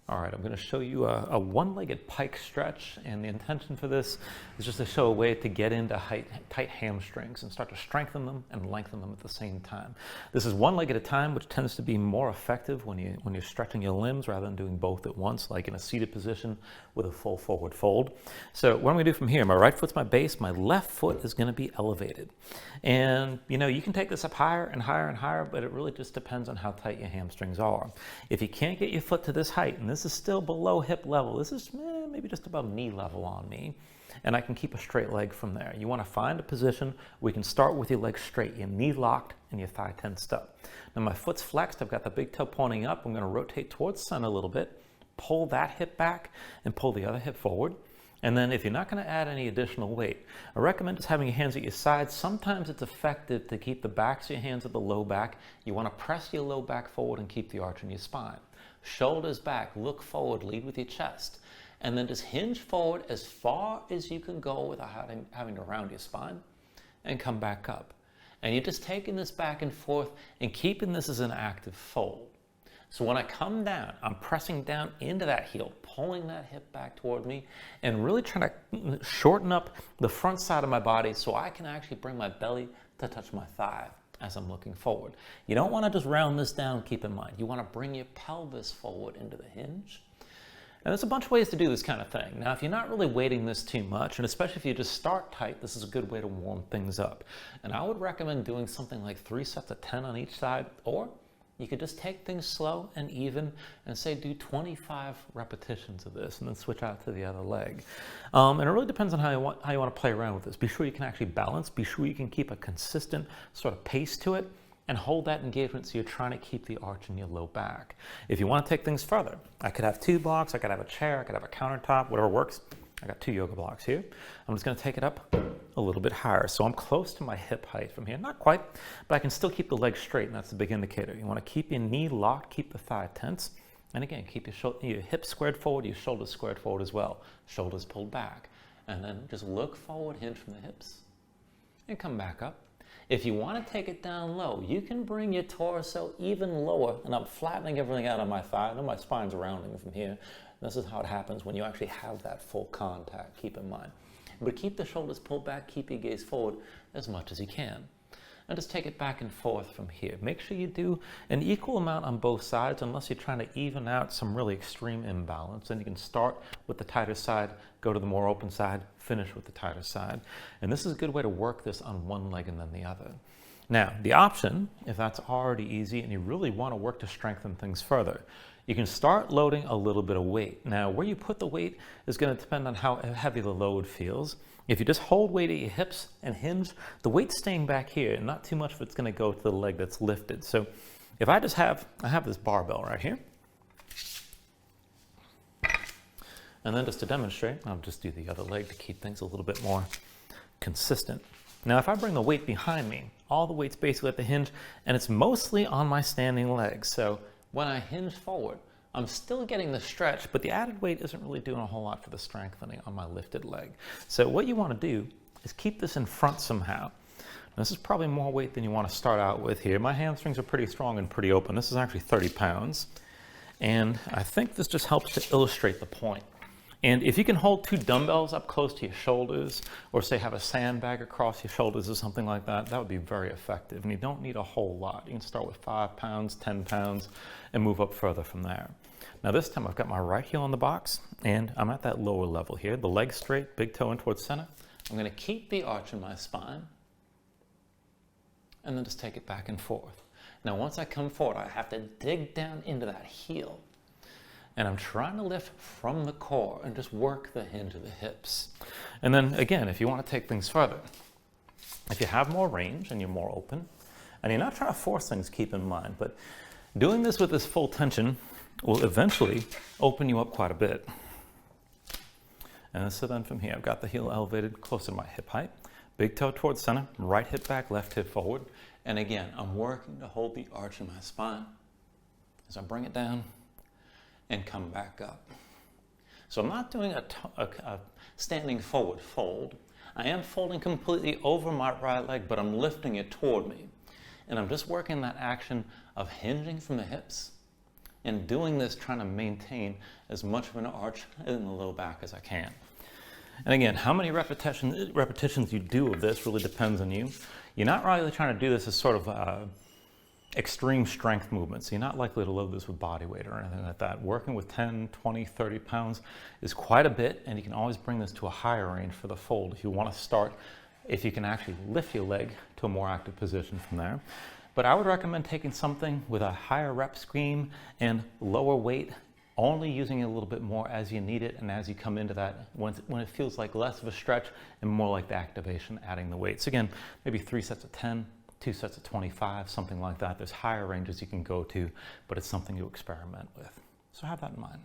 All right, I'm going to show you a one-legged pike stretch, and the intention for this is just to show a way to get into tight hamstrings and start to strengthen them and lengthen them at the same time. This is one leg at a time, which tends to be more effective when you're stretching your limbs rather than doing both at once, like in a seated position with a full forward fold. So what I'm going to do from here, my right foot's my base, my left foot is going to be elevated. And you can take this up higher and higher and higher, but it really just depends on how tight your hamstrings are. If you can't get your foot to this height, and this is still below hip level, this is maybe just above knee level on me, and I can keep a straight leg from there. You want to find a position where you can start with your legs straight, your knee locked and your thigh tensed up. Now my foot's flexed, I've got the big toe pointing up, I'm going to rotate towards center a little bit, pull that hip back and pull the other hip forward. And then if you're not going to add any additional weight, I recommend just having your hands at your sides. Sometimes it's effective to keep the backs of your hands at the low back. You want to press your low back forward and keep the arch in your spine. Shoulders back, look forward, lead with your chest. And then just hinge forward as far as you can go without having to round your spine and come back up. And you're just taking this back and forth and keeping this as an active fold. So when I come down, I'm pressing down into that heel, pulling that hip back toward me, and really trying to shorten up the front side of my body so I can actually bring my belly to touch my thigh as I'm looking forward. You don't want to just round this down, keep in mind. You want to bring your pelvis forward into the hinge. And there's a bunch of ways to do this kind of thing. Now, if you're not really weighting this too much, and especially if you just start tight, this is a good way to warm things up. And I would recommend doing something like 3 sets of 10 on each side, or you could just take things slow and even and say do 25 repetitions of this and then switch out to the other leg. And it really depends on how you want to play around with this. Be sure you can actually balance. Be sure you can keep a consistent sort of pace to it and hold that engagement so you're trying to keep the arch in your low back. If you want to take things further, I could have 2 blocks, I could have a chair, I could have a countertop, whatever works. I got 2 yoga blocks here. I'm just going to take it up a little bit higher. So I'm close to my hip height from here. Not quite, but I can still keep the leg straight, and that's the big indicator. You want to keep your knee locked, keep the thigh tense, and again, keep your hips squared forward, your shoulders squared forward as well. Shoulders pulled back. And then just look forward, hinge from the hips, and come back up. If you want to take it down low, you can bring your torso even lower, and I'm flattening everything out on my thigh. I know my spine's rounding from here. This is how it happens when you actually have that full contact, keep in mind. But keep the shoulders pulled back, keep your gaze forward as much as you can. And just take it back and forth from here. Make sure you do an equal amount on both sides unless you're trying to even out some really extreme imbalance. Then you can start with the tighter side, go to the more open side, finish with the tighter side. And this is a good way to work this on one leg and then the other. Now, the option, if that's already easy and you really want to work to strengthen things further, you can start loading a little bit of weight. Now, where you put the weight is going to depend on how heavy the load feels. If you just hold weight at your hips and hinge, the weight's staying back here, and not too much of it's going to go to the leg that's lifted. So if I have this barbell right here, and then just to demonstrate, I'll just do the other leg to keep things a little bit more consistent. Now, if I bring the weight behind me, all the weight's basically at the hinge, and it's mostly on my standing leg. So when I hinge forward, I'm still getting the stretch, but the added weight isn't really doing a whole lot for the strengthening on my lifted leg. So what you want to do is keep this in front somehow. This is probably more weight than you want to start out with here. My hamstrings are pretty strong and pretty open. This is actually 30 pounds. And I think this just helps to illustrate the point. And if you can hold 2 dumbbells up close to your shoulders, or say have a sandbag across your shoulders or something like that, that would be very effective. And you don't need a whole lot. You can start with 5 pounds, 10 pounds, and move up further from there. Now this time I've got my right heel on the box, and I'm at that lower level here. The leg straight, big toe in towards center. I'm going to keep the arch in my spine, and then just take it back and forth. Now once I come forward, I have to dig down into that heel. And I'm trying to lift from the core and just work the hinge of the hips. And then again, if you want to take things further, if you have more range and you're more open, and you're not trying to force things, keep in mind, but doing this with this full tension will eventually open you up quite a bit. And so then from here, I've got the heel elevated close to my hip height, big toe towards center, right hip back, left hip forward. And again, I'm working to hold the arch in my spine as I bring it down and come back up. So I'm not doing a standing forward fold. I am folding completely over my right leg, but I'm lifting it toward me. And I'm just working that action of hinging from the hips and doing this trying to maintain as much of an arch in the low back as I can. And again, how many repetitions you do of this really depends on you. You're not really trying to do this as sort of extreme strength movements. So you're not likely to load this with body weight or anything like that. Working with 10, 20, 30 pounds is quite a bit, and you can always bring this to a higher range for the fold if you want to start, if you can actually lift your leg to a more active position from there. But I would recommend taking something with a higher rep scheme and lower weight, only using it a little bit more as you need it and as you come into that, when it feels like less of a stretch and more like the activation, adding the weights. Again, maybe 3 sets of 10, 2 sets of 25, something like that. There's higher ranges you can go to, but it's something to experiment with. So have that in mind.